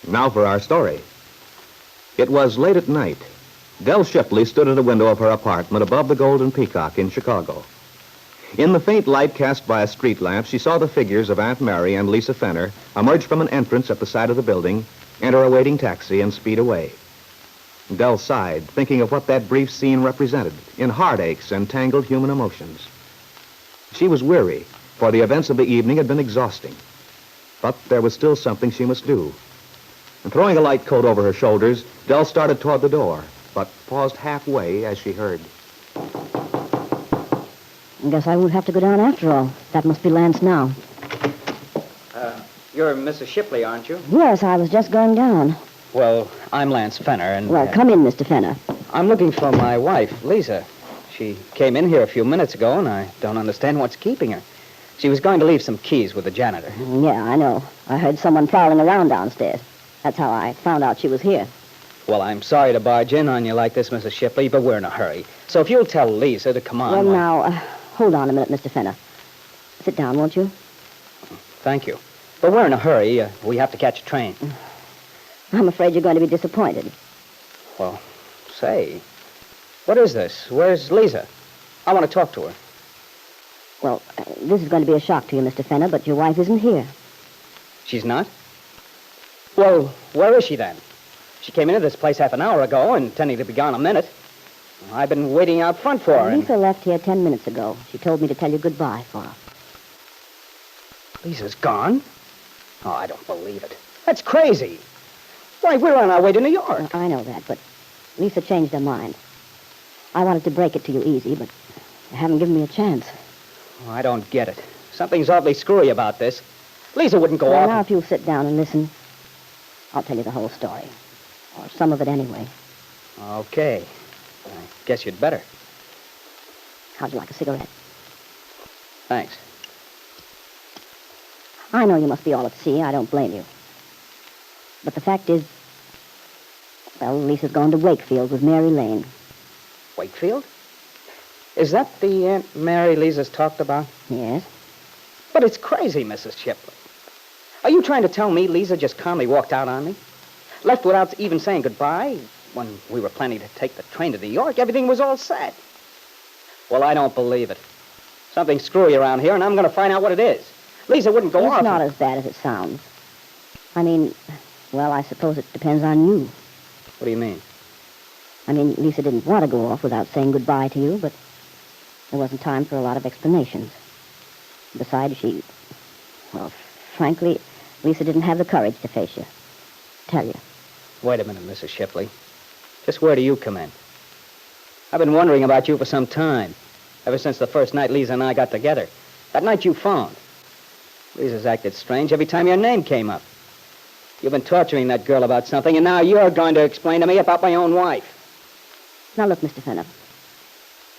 Now for our story. It was late at night. Dell Shipley stood at a window of her apartment above the Golden Peacock in Chicago. In the faint light cast by a street lamp, she saw the figures of Aunt Mary and Lisa Fenner emerge from an entrance at the side of the building, enter a waiting taxi, and speed away. Dell sighed, thinking of what that brief scene represented in heartaches and tangled human emotions. She was weary, for the events of the evening had been exhausting. But there was still something she must do. And throwing a light coat over her shoulders, Dell started toward the door, but paused halfway as she heard. I guess I won't have to go down after all. That must be Lance now. You're Mrs. Shipley, aren't you? Yes, I was just going down. Well, I'm Lance Fenner, and... Well, come in, Mr. Fenner. I'm looking for my wife, Lisa. She came in here a few minutes ago, and I don't understand what's keeping her. She was going to leave some keys with the janitor. Yeah, I know. I heard someone prowling around downstairs. That's how I found out she was here. Well, I'm sorry to barge in on you like this, Mrs. Shipley, but we're in a hurry. So if you'll tell Lisa to come on... Well, now, hold on a minute, Mr. Fenner. Sit down, won't you? Thank you. But we're in a hurry. We have to catch a train. I'm afraid you're going to be disappointed. Well, say, what is this? Where's Lisa? I want to talk to her. Well, this is going to be a shock to you, Mr. Fenner, but your wife isn't here. She's not? Well, where is she then? She came into this place half an hour ago, intending to be gone a minute. I've been waiting out front for her. Lisa left here 10 minutes ago. She told me to tell you goodbye for her. Lisa's gone? Oh, I don't believe it. That's crazy. Why, we're on our way to New York. I know that, but Lisa changed her mind. I wanted to break it to you easy, but you haven't given me a chance. Oh, I don't get it. Something's awfully screwy about this. Lisa wouldn't go off. Now, if you'll sit down and listen, I'll tell you the whole story. Or some of it anyway. Okay. I guess you'd better. How'd you like a cigarette? Thanks. I know you must be all at sea. I don't blame you. But the fact is, well, Lisa's gone to Wakefield with Mary Lane. Wakefield? Is that the Aunt Mary Lisa's talked about? Yes. But it's crazy, Mrs. Shipley. Are you trying to tell me Lisa just calmly walked out on me? Left without even saying goodbye? When we were planning to take the train to New York, everything was all set. Well, I don't believe it. Something's screwy around here, and I'm going to find out what it is. Lisa wouldn't go off. It's not as bad as it sounds. I mean, well, I suppose it depends on you. What do you mean? I mean, Lisa didn't want to go off without saying goodbye to you, but there wasn't time for a lot of explanations. Besides, well, frankly, Lisa didn't have the courage to face you. Tell you. Wait a minute, Mrs. Shipley. Just where do you come in? I've been wondering about you for some time. Ever since the first night Lisa and I got together. That night you phoned. Lisa's acted strange every time your name came up. You've been torturing that girl about something, and now you're going to explain to me about my own wife. Now, look, Mr. Fenner.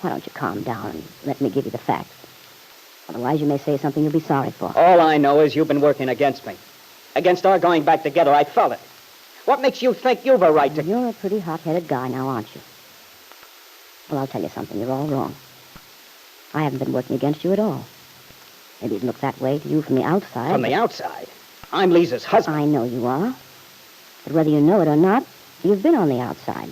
Why don't you calm down and let me give you the facts? Otherwise, you may say something you'll be sorry for. All I know is you've been working against me. Against our going back together. I felt it. What makes you think you've a right to... You're a pretty hot-headed guy now, aren't you? Well, I'll tell you something. You're all wrong. I haven't been working against you at all. Maybe it looks that way to you from the outside. From the outside? I'm Lisa's husband. I know you are. But whether you know it or not, you've been on the outside.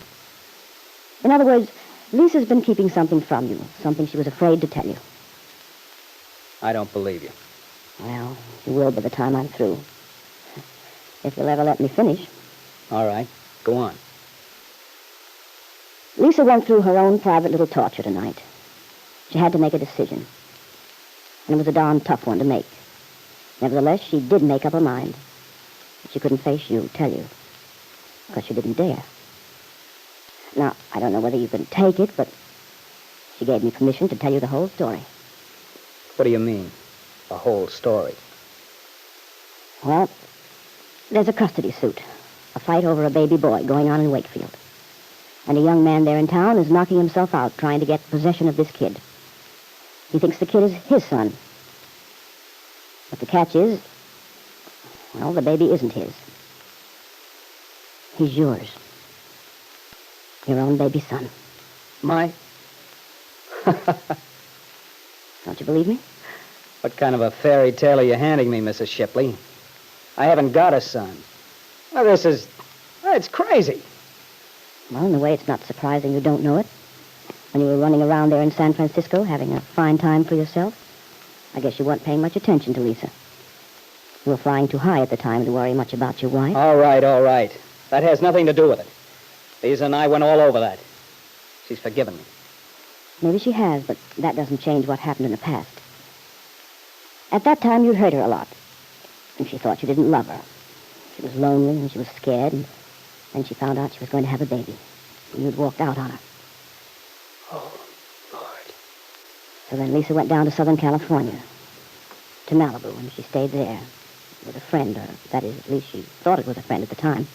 In other words, Lisa's been keeping something from you, something she was afraid to tell you. I don't believe you. Well, you will by the time I'm through. If you'll ever let me finish. All right. Go on. Lisa went through her own private little torture tonight. She had to make a decision. And it was a darn tough one to make. Nevertheless, she did make up her mind. But she couldn't face you, tell you. Because she didn't dare. Now, I don't know whether you can take it, but she gave me permission to tell you the whole story. What do you mean, the whole story? Well, there's a custody suit. A fight over a baby boy going on in Wakefield. And a young man there in town is knocking himself out trying to get possession of this kid. He thinks the kid is his son. But the catch is, well, the baby isn't his. He's yours. Your own baby son. My? Don't you believe me? What kind of a fairy tale are you handing me, Mrs. Shipley? I haven't got a son. Well, it's crazy. Well, in a way, it's not surprising you don't know it. When you were running around there in San Francisco having a fine time for yourself, I guess you weren't paying much attention to Lisa. You were flying too high at the time to worry much about your wife. All right. That has nothing to do with it. Lisa and I went all over that. She's forgiven me. Maybe she has, but that doesn't change what happened in the past. At that time, you'd hurt her a lot, and she thought you didn't love her. She was lonely, and she was scared, and then she found out she was going to have a baby, and you'd walked out on her. Oh, Lord. So then Lisa went down to Southern California, to Malibu, and she stayed there with a friend, or that is, at least she thought it was a friend at the time.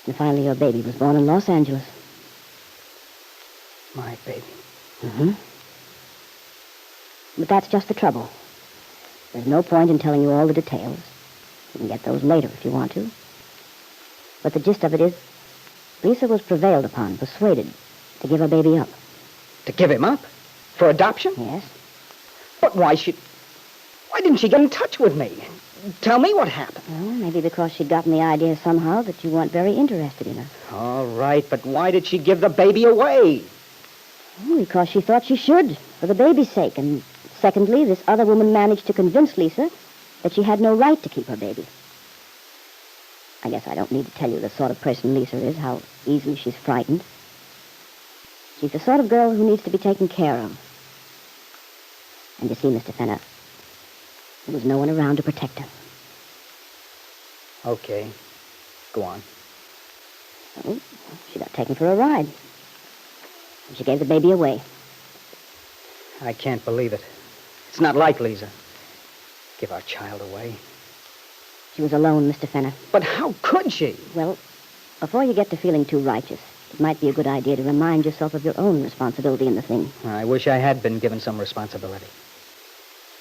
And finally, your baby was born in Los Angeles. My baby. Mm-hmm. But that's just the trouble. There's no point in telling you all the details. You can get those later if you want to. But the gist of it is, Lisa was prevailed upon, persuaded, to give her baby up. To give him up? For adoption? Yes. But why didn't she get in touch with me? Tell me what happened. Well, maybe because she'd gotten the idea somehow that you weren't very interested in her. All right, but why did she give the baby away? Well, because she thought she should, for the baby's sake. And secondly, this other woman managed to convince Lisa that she had no right to keep her baby. I guess I don't need to tell you the sort of person Lisa is, how easily she's frightened. She's the sort of girl who needs to be taken care of. And you see, Mr. Fenner, there was no one around to protect her. Okay. Go on. So she got taken for a ride. And she gave the baby away. I can't believe it. It's not like Lisa. Give our child away. She was alone, Mr. Fenner. But how could she? Well, before you get to feeling too righteous, it might be a good idea to remind yourself of your own responsibility in the thing. I wish I had been given some responsibility.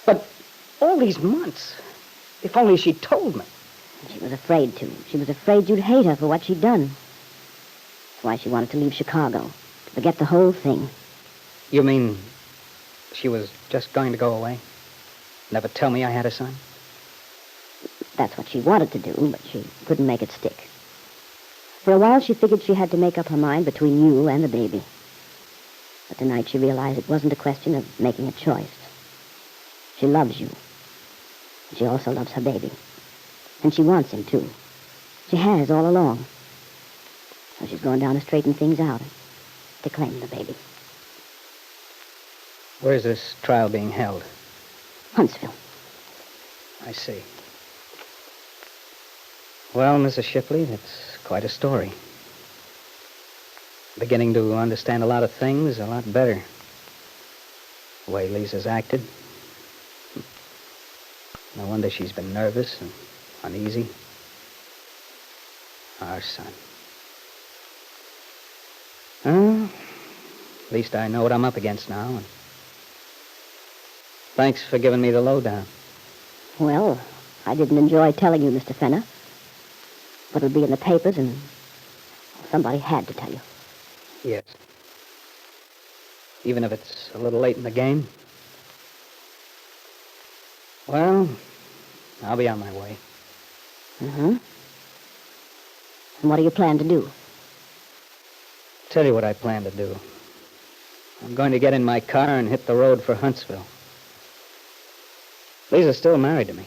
But all these months, if only she'd told me. She was afraid to. She was afraid you'd hate her for what she'd done. That's why she wanted to leave Chicago, to forget the whole thing. You mean she was just going to go away? Never tell me I had a son? That's what she wanted to do, but she couldn't make it stick. For a while, she figured she had to make up her mind between you and the baby. But tonight she realized it wasn't a question of making a choice. She loves you. She also loves her baby. And she wants him, too. She has all along. So she's going down to straighten things out to claim the baby. Where's this trial being held? Huntsville. I see. Well, Mrs. Shipley, that's quite a story. Beginning to understand a lot of things a lot better. The way Lisa's acted. No wonder she's been nervous and uneasy. Our son. Well, at least I know what I'm up against now. And thanks for giving me the lowdown. Well, I didn't enjoy telling you, Mr. Fenner. But it'll be in the papers, and somebody had to tell you. Yes. Even if it's a little late in the game. Well, I'll be on my way. Mm-hmm. And what do you plan to do? Tell you what I plan to do. I'm going to get in my car and hit the road for Huntsville. Lisa's still married to me.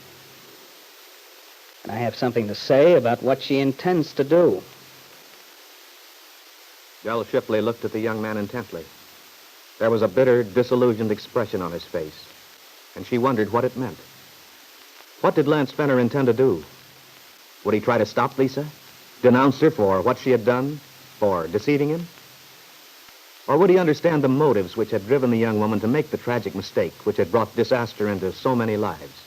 And I have something to say about what she intends to do. Del Shipley looked at the young man intently. There was a bitter, disillusioned expression on his face, and she wondered what it meant. What did Lance Fenner intend to do? Would he try to stop Lisa? Denounce her for what she had done? For deceiving him? Or would he understand the motives which had driven the young woman to make the tragic mistake which had brought disaster into so many lives?